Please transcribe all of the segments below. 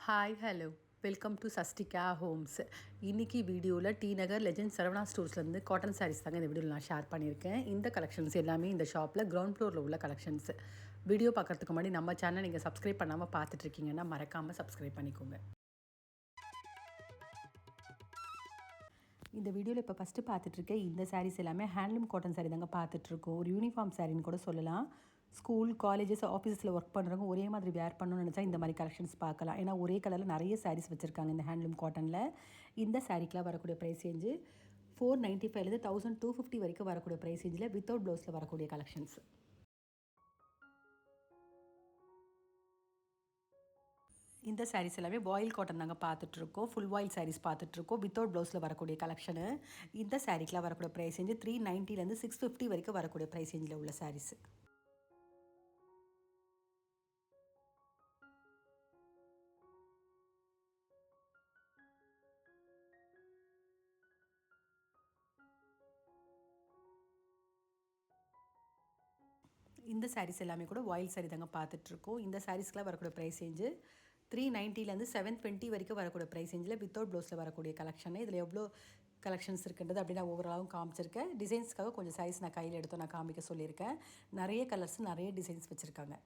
Hi hello welcome to Sastika Homes. இன்றைக்கி வீடியோவில் T Nagar legend Saravana ஸ்டோர்ஸ்லேருந்து காட்டன் சாரீஸ் தாங்க இந்த வீடியோவில் நான் ஷேர் பண்ணியிருக்கேன். இந்த கலெக்ஷன்ஸ் எல்லாமே இந்த ஷாப்பில் கிரவுண்ட் ஃப்ளோரில் உள்ள கலெக்ஷன்ஸ். வீடியோ பார்க்குறதுக்கு முன்னாடி நம்ம சேனல் நீங்கள் சப்ஸ்கிரைப் பண்ணாமல் பார்த்துட்ருக்கீங்கன்னா மறக்காமல் சப்ஸ்கிரைப் பண்ணிக்கோங்க. இந்த வீடியோவில் இப்போ ஃபஸ்ட்டு பார்த்துட்ருக்கேன் இந்த சாரீஸ் எல்லாமே ஹேண்ட்லூம் காட்டன் சாரீ தாங்க பார்த்துட்ருக்கோம். ஒரு யூனிஃபார்ம் சாரின்னு கூட சொல்லலாம். ஸ்கூல் காலேஜஸ் ஆஃபீஸில் ஒர்க் பண்ணுறவங்க ஒரே மாதிரி வேர் பண்ணணும்னு நினச்சா இந்த மாதிரி கலெக்ஷன்ஸ் பார்க்கலாம். ஏன்னா ஒரே கலரில் நிறைய சாரீஸ் வச்சுருக்காங்க இந்த ஹேண்ட்லூம் காட்டனில். இந்த சாரீக்கெலாம் வரக்கூடிய ப்ரைஸ் ரேஞ்சு 495 1250 வரைக்கும் வரக்கூடிய ப்ரைஸ் ரேஞ்சில் வித்தவுட் ப்ளவுஸில் வரக்கூடிய கலெக்ஷன்ஸ். இந்த சாரீஸ் எல்லாமே பாயில் காட்டன் நாங்கள் பார்த்துட்ருக்கோம். ஃபுல் வாயில் சாரீஸ் பார்த்துட்ருக்கோம். வித்தவுட் ப்ளவுஸில் வரக்கூடிய கலெக்ஷனு. இந்த சாரீக்கெலாம் வரக்கூடிய ப்ரைஸ் ரேஞ்சு 390 650 வரைக்கும் வரக்கூடிய ப்ரைஸ் ரேஞ்சில் உள்ள சாரீஸ். இந்த சாரீஸ் எல்லாமே கூட வாயில் சாரீ தாங்க பார்த்துட்ருக்கோம். இந்த சாரீஸ்க்கெலாம் வரக்கூடிய ப்ரைஸ் ரேஞ்சு 390 720 வரைக்கும் வரக்கூடிய ப்ரைஸ் ரேஞ்சில் வித்தவுட் ப்ளவுஸில் வரக்கூடிய கலெக்ஷனு. இதில் எவ்வளோ கலெக்ஷன்ஸ் இருக்குன்றது அப்படி நான் ஓவராலாகவும் காமிச்சிருக்கேன். டிசைன்ஸ்க்காக கொஞ்சம் சாரீஸ் நான் கையில் எடுத்து நான் காமிக்க சொல்லியிருக்கேன். நிறைய கலர்ஸ் நிறைய டிசைன்ஸ் வச்சுருக்காங்க.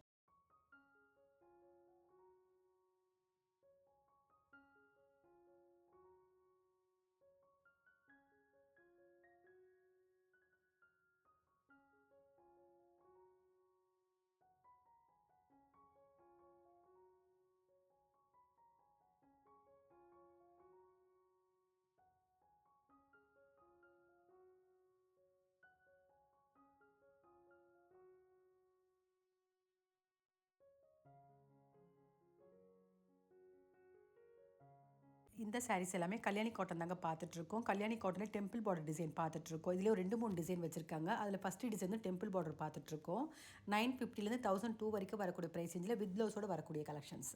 இந்த சாரீஸ் எல்லாமே கல்யாணி காட்டன் தாங்க பார்த்துட்ருக்கோம். கல்யாணி காட்டனில் டெம்பிள் பார்டர் டிசைன் பார்த்துட்ருக்கோம். இதில் ஒரு 2-3 டிசைன் வச்சுருக்காங்க. அதில் ஃபஸ்ட்டு டிசைன் வந்து டெம்பிள் பார்டர் பார்த்துட்ருக்கோம். 950 1002 வரைக்கும் வரக்கூடிய ப்ரைஸ் ரேஞ்சில் வித் ப்ளவுஸோடு வரக்கூடிய கலெக்ஷன்ஸ்.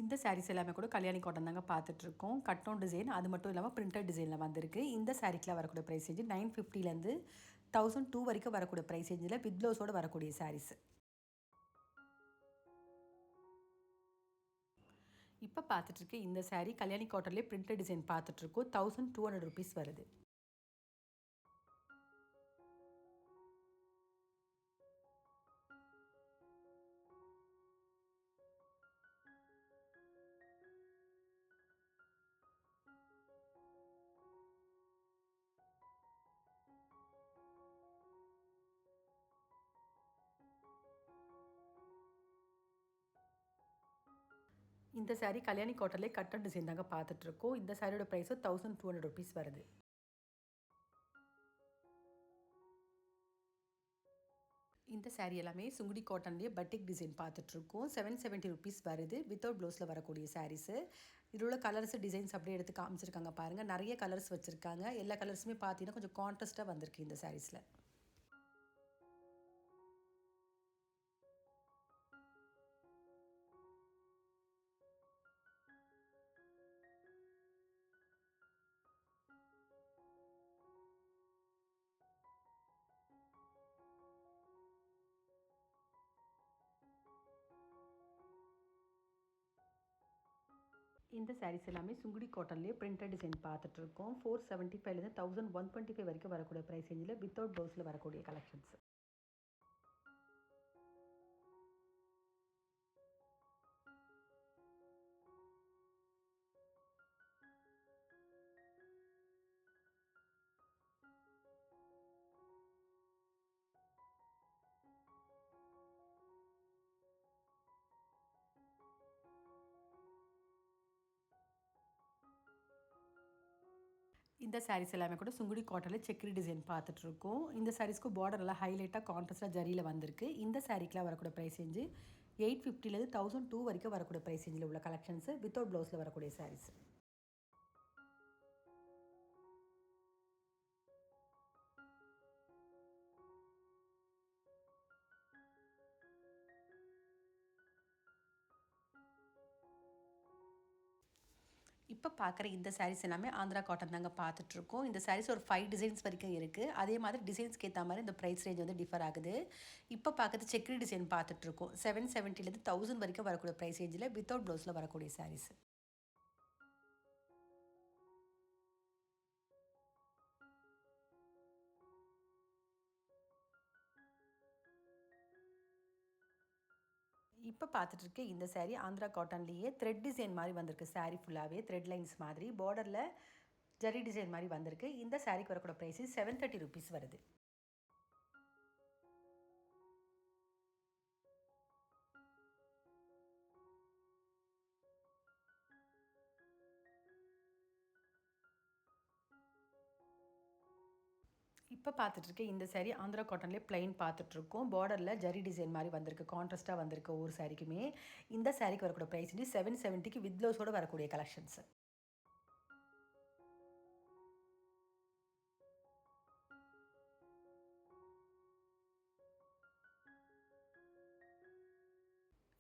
இந்த சாரீஸ் எல்லாமே கூட கல்யாணி காட்டன் தாங்க பார்த்துட்ருக்கோம். கட்டோன் டிசைன் அது மட்டும் இல்லாமல் பிரிண்டட் டிசைனில் வந்திருக்கு. இந்த சாரீக்கெலாம் வரக்கூடிய ப்ரைஸ் ரேஞ்சு 950 1002 வரைக்கும் வரக்கூடிய ப்ரைஸ் ரேஞ்சில் வித் ப்ளவுஸோடு வரக்கூடிய சாரீஸ். இப்போ பார்த்துட்ருக்க இந்த சாரீ கல்யாணி காட்டன்லேயே பிரிண்டட் டிசைன் பார்த்துட்ருக்கோம். 1200 ருபீஸ் வருது. இந்த சாரீ கல்யாணி காட்டன்லேயே கட்டன் டிசைன் தாங்க பார்த்துட்ருக்கோம். இந்த சாரியோட ப்ரைஸும் 1200 ருபீஸ் வருது. இந்த சாரீ எல்லாமே சுங்குடி காட்டன்லேயே பட்டிக் டிசைன் பார்த்துட்ருக்கோம். 770 ருபீஸ் வருது. வித்தவுட் ப்ளவுஸில் வரக்கூடிய சாரீஸு. இதில் உள்ள கலர்ஸ் டிசைன்ஸ் அப்படியே எடுத்து காமிச்சிருக்காங்க பாருங்கள். நிறைய கலர்ஸ் வச்சுருக்காங்க. எல்லா கலர்ஸுமே பார்த்தீங்கன்னா கொஞ்சம் கான்ட்ராஸ்ட்டாக வந்திருக்கு இந்த சாரீஸில். இந்த சாரீஸ் எல்லாமே சுங்குடி காட்டன்லேயே பிரிண்டட் டிசைன் பார்த்துட்ருக்கோம். 475 1125 வரைக்கும் வரக்கூடிய ப்ரைஸ் ரேஞ்சில் வித்தவுட் ப்ளவுஸில் வரக்கூடிய கலெக்ஷன்ஸ். இந்த சாரீஸ் எல்லாமே கூட சுங்குடி காட்டனில் செக்கரி டிசைன் பார்த்துட்ருக்கோம். இந்த சாரீஸ்க்கு பார்டர் எல்லாம் ஹைலைட்டாக கான்ட்ராஸ்ட்டாக ஜரியில் வந்திருக்கு. இந்த சாரீக்கெலாம் வரக்கூடிய ப்ரைஸ் ரேஞ்சு 850 1002 வரைக்கும் வரக்கூடிய ப்ரைஸ் ரேஞ்சில் உள்ள கலெக்ஷன்ஸு வித்தவுட் ப்ளவுஸில் வரக்கூடிய சாரீஸ். இப்போ பார்க்குற இந்த சாரீஸ் எல்லாமே ஆந்திரா காட்டன் தாங்க பார்த்துட்ருக்கோம். இந்த சாரீஸ் ஒரு 5 டிசைன்ஸ் வரைக்கும் இருக்குது. அதே மாதிரி டிசைன்ஸ்க்கு ஏற்ற மாதிரி இந்த ப்ரைஸ் ரேஞ்ச் வந்து டிஃபர் ஆகுது. இப்போ பார்க்குறது செக்குடு டிசைன் பார்த்துட்ருக்கோம். 770லேருந்து 1000 வரைக்கும் வரக்கூடிய ப்ரைஸ் ரேஞ்சில் வித்தவுட் ப்ளவுஸில் வரக்கூடிய சாரீஸ். இப்போ பார்த்துட்ருக்க இந்த சாரீ ஆந்திரா காட்டன்லேயே த்ரெட் டிசைன் மாதிரி வந்திருக்கு. சாரீ ஃபுல்லாகவே த்ரெட் லைன்ஸ் மாதிரி பார்டரில் ஜரி டிசைன் மாதிரி வந்திருக்கு. இந்த சாரீக்கு வரக்கூட ப்ரைஸ் 730 ருபீஸ் வருது. இப்போ பார்த்துட்ருக்க இந்த சாரீ ஆந்திரா காட்டன்லேயே ப்ளைன் பார்த்துட்ருக்கோம். பார்டரில் ஜரி டிசைன் மாதிரி வந்திருக்கு. கான்ட்ராஸ்ட்டாக வந்திருக்கு ஒவ்வொரு சாரீக்குமே. இந்த சாரீக்கு வரக்கூடிய ப்ரைஸ் 770க்கு வித் ப்ளவுஸோடு வரக்கூடிய கலெக்ஷன்ஸ்.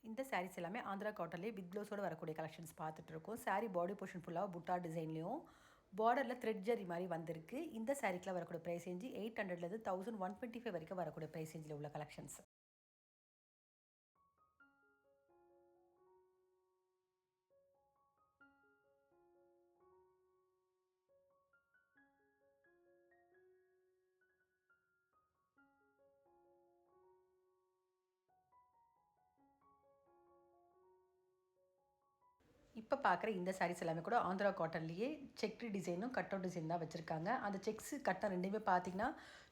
இந்த சாரீஸ் எல்லாமே ஆந்திரா காட்டன்லேயே வித் ப்ளவுஸோடு வரக்கூடிய கலெக்ஷன்ஸ் பார்த்துட்ருக்கோம். சாரீ பாடி போர்ஷன் ஃபுல்லாக புட்டா டிசைன்லேயும் பார்டரில் த்ரெட் ஜரி மாதிரி வந்திருக்கு. இந்த சாரீக்கில் வரக்கூடிய ப்ரைஸ் ரேஞ்சு 800லேருந்து 1125 வரைக்கும் வரக்கூடிய ப்ரைஸ் ரேஞ்சில் உள்ள கலெக்ஷன்ஸ். இப்போ பார்க்குற இந்த சாரீஸ் எல்லாமே கூட ஆந்திரா காட்டன்லேயே செக்டு டிசைனும் கட் அவுட் டிசைன் தான் வச்சுருக்காங்க. அந்த செக்ஸ் கட்டம் ரெண்டுமே பார்த்தீங்கன்னா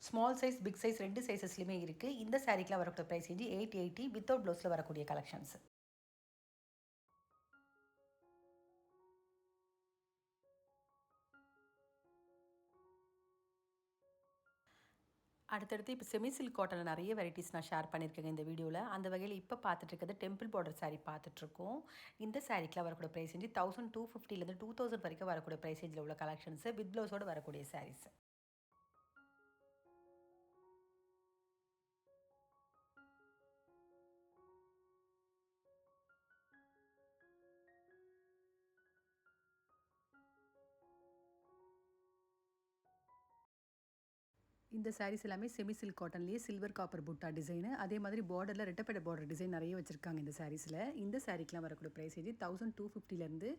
ஸ்மால் சைஸ் பிக் சைஸ் 2 சைஸஸ்லையுமே இருக்குது. இந்த சாரீக்கெலாம் வரக்கூடிய ப்ரைஸ் ரேஞ்சு 880 வித்தவுட் ப்ளவுஸில் வரக்கூடிய கலெக்ஷன்ஸ். அடுத்தடுத்து இப்போ செமி சில்க் காட்டனில் நிறைய வெரைட்டிஸ் நான் ஷேர் பண்ணியிருக்கேங்க இந்த வீடியோவில். அந்த வகையில் இப்போ பார்த்துட்டு இருக்கிறது டெம்பிள் பார்டர் சாரீ பார்த்துட்ருக்கோம். இந்த சாரீக்கெலாம் வரக்கூடிய ப்ரைஸ் ரேஞ்சு 1250லேருந்து 2000 வரைக்கும் வரக்கூடிய ப்ரைஸ் ரேஞ்சில் உள்ள கலெக்ஷன்ஸு வித் ப்ளவுஸோடு வரக்கூடிய சாரீஸ். இந்த சாரீஸ் எல்லாமே செமி சில்க் காட்டன்லேயே சில்வர் காப்பர் புட்டா டிசைனு. அதே மாதிரி பார்டரில் ரெட்டப்பட்ட பார்டர் டிசைன் நிறைய வச்சுருக்காங்க இந்த சாரீஸில். இந்த சாரீக்கெலாம் வரக்கூடிய ப்ரைஸ் ரேஞ்சு 1250லேருந்து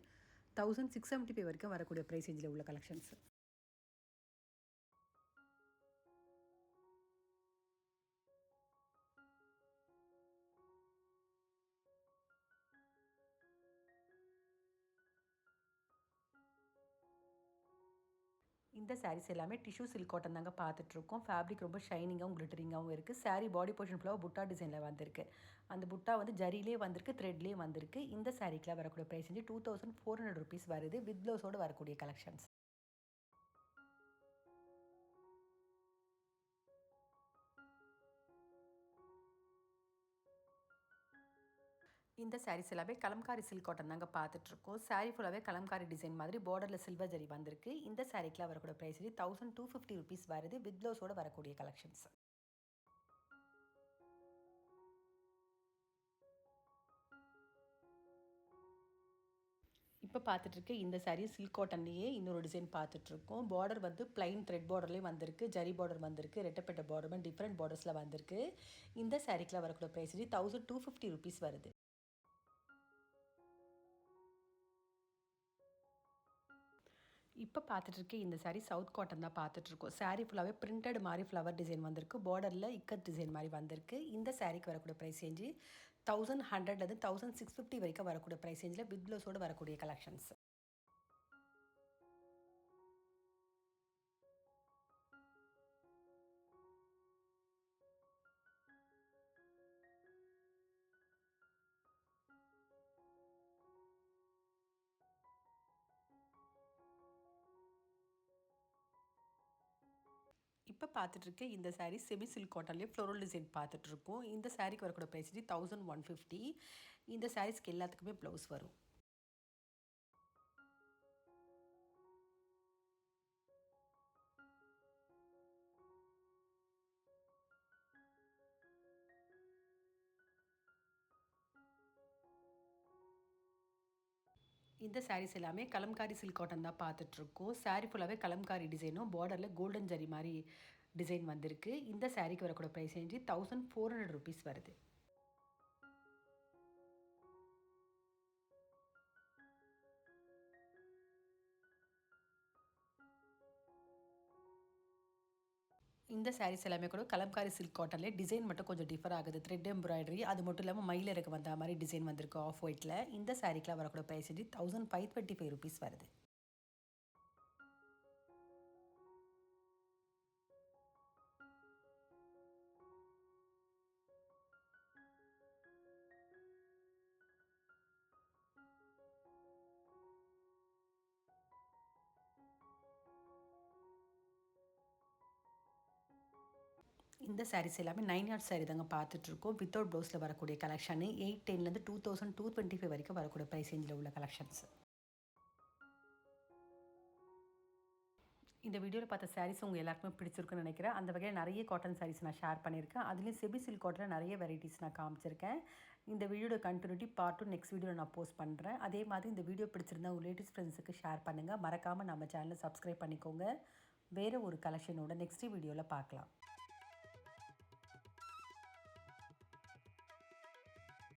1675 வரைக்கும் வரக்கூடிய ப்ரைஸ் ரேஞ்சில் உள்ள கலெக்ஷன்ஸ். இந்த சாரீஸ் எல்லாமே டிஷ்யூ சில்க் காட்டன் தாங்க பார்த்துட்ருக்கோம். ஃபேப்ரிக் ரொம்ப ஷைனிங்காகவும் கிளிட்டரிங்காகவும் இருக்குது. சாரீ பாடி போர்ஷன் ஃபுல்லாக புட்டா டிசைனில் வந்திருக்கு. அந்த புட்டா வந்து ஜரிலே வந்திருக்கு, த்ரெட்லேயே வந்திருக்கு. இந்த சாரீக்கெலாம் வரக்கூடிய ப்ரைஸ் வந்து 2400 ருபீஸ் வருது வித் ப்ளவுஸோடு வரக்கூடிய கலெக்ஷன்ஸ். இந்த சாரீஸ் எல்லாமே கலம்காரி சில்க் காட்டன் தாங்க பார்த்துட்ருக்கோம். சாரீ ஃபுல்லாகவே கலம்காரி டிசைன் மாதிரி பார்டரில் சில்வர் ஜரி வந்திருக்கு. இந்த சாரீக்கெலாம் வரக்கூடிய ப்ரைஸ் 1250 ருபீஸ் வருது வித் ப்ளவுஸோடு வரக்கூடிய கலெக்ஷன்ஸ். இப்போ பார்த்துட்ருக்க இந்த சாரீ சில்க் காட்டன்லேயே இன்னொரு டிசைன் பார்த்துட்ருக்கோம். பார்டர் வந்து ப்ளைன் த்ரெட் பார்டர்லேயும் வந்திருக்கு, ஜரி பார்டர் வந்திருக்கு, ரெட்டப்பட்ட பார்டரும் டிஃப்ரெண்ட் பார்டர்ஸில் வந்திருக்கு. இந்த சாரீக்கெலாம் வரக்கூடிய ப்ரைஸ் 1250 ருபீஸ் வருது. இப்போ பார்த்துட்ருக்க இந்த சாரீ சவுத் காட்டன் தான் பார்த்துட்ருக்கோம். சாரீ ஃபுல்லாகவே பிரிண்டட் மாதிரி ஃப்ளவர் டிசைன் வந்திருக்கு. பார்டரில் இக்கட் டிசைன் மாதிரி வந்திருக்கு. இந்த சாரீக்கு வரக்கூடிய ப்ரைஸ் ரேஞ்சு 1100லேருந்து 1650 வரைக்கும் வரக்கூடிய ப்ரைஸ் ரேஞ்சில் வித் ப்ளவுஸோடு வரக்கூடிய கலெக்ஷன்ஸ். இப்போ பார்த்துட்ருக்க இந்த சாரீ செமி சில்க் காட்டன்லேயே ஃப்ளோரல் டிசைன் பார்த்துட்ருக்கோம். இந்த சாரீக்கு வரக்கூடிய ப்ரைஸ் 1150. இந்த சாரீஸ்க்கு எல்லாத்துக்குமே ப்ளவுஸ் வரும். இந்த சாரீஸ் எல்லாமே கலம்காரி சில்க் காட்டன் தான் பார்த்துட்ருக்கோம். சாரீ ஃபுல்லாகவே கலம்காரி டிசைனும் பார்டரில் கோல்டன் ஜரி மாதிரி டிசைன் வந்திருக்கு. இந்த சாரீக்கு வரக்கூட ப்ரைஸ் ரேஞ்சு 1400 ருபீஸ் வருது. இந்த சாரீஸ் எல்லாமே கூட கலம்காரி சில்க் காட்டன்லேயே டிசைன் மட்டும் கொஞ்சம் டிஃபர் ஆகுது. த்ரெட் எம்ப்ராய்டரி அது மட்டும் இல்லாமல் மயில் இறக்கு வந்த மாதிரி டிசைன் வந்திருக்கு ஆஃப் ஒயிட்டில். இந்த சாரீக்கெலாம் வரக்கூட ப்ரைஸ் ரேஞ்சு 1525 ருபீஸ் வருது. இந்த சாரீஸ் எல்லாமே 9 யார்ட் சாரீ தாங்க பார்த்துட்ருக்கோம். வித்தவுட் ப்ளவுஸில் வரக்கூடிய கலெக்ஷனு 810லேருந்து 2225 வரைக்கும் வரக்கூடிய ப்ரைஸ் ரேஞ்சில் உள்ள கலெக்ஷன்ஸ். இந்த வீடியோவில் பார்த்த சாரீஸ் உங்கள் எல்லாருக்குமே பிடிச்சிருக்குன்னு நினைக்கிறேன். அந்த வகையில் நிறைய காட்டன் சாரீஸ் நான் ஷேர் பண்ணியிருக்கேன். அதுலேயும் செபி சில்க் காட்டனில் நிறைய வெரைட்டிஸ் நான் காமிச்சிருக்கேன். இந்த வீடியோட கண்டினியூட்டி பார்ட் 2 நெக்ஸ்ட் வீடியோவில் நான் போஸ்ட் பண்ணுறேன். அதே மாதிரி இந்த வீடியோ பிடிச்சிருந்தா உங்கள் ரிலேட்டிவ்ஸ் ஃப்ரெண்ட்ஸுக்கு ஷேர் பண்ணுங்கள். மறக்காமல் நம்ம சேனலை சப்ஸ்கிரைப் பண்ணிக்கோங்க. வேறு ஒரு கலெக்ஷனோட நெக்ஸ்ட் வீடியோவில் பார்க்கலாம்.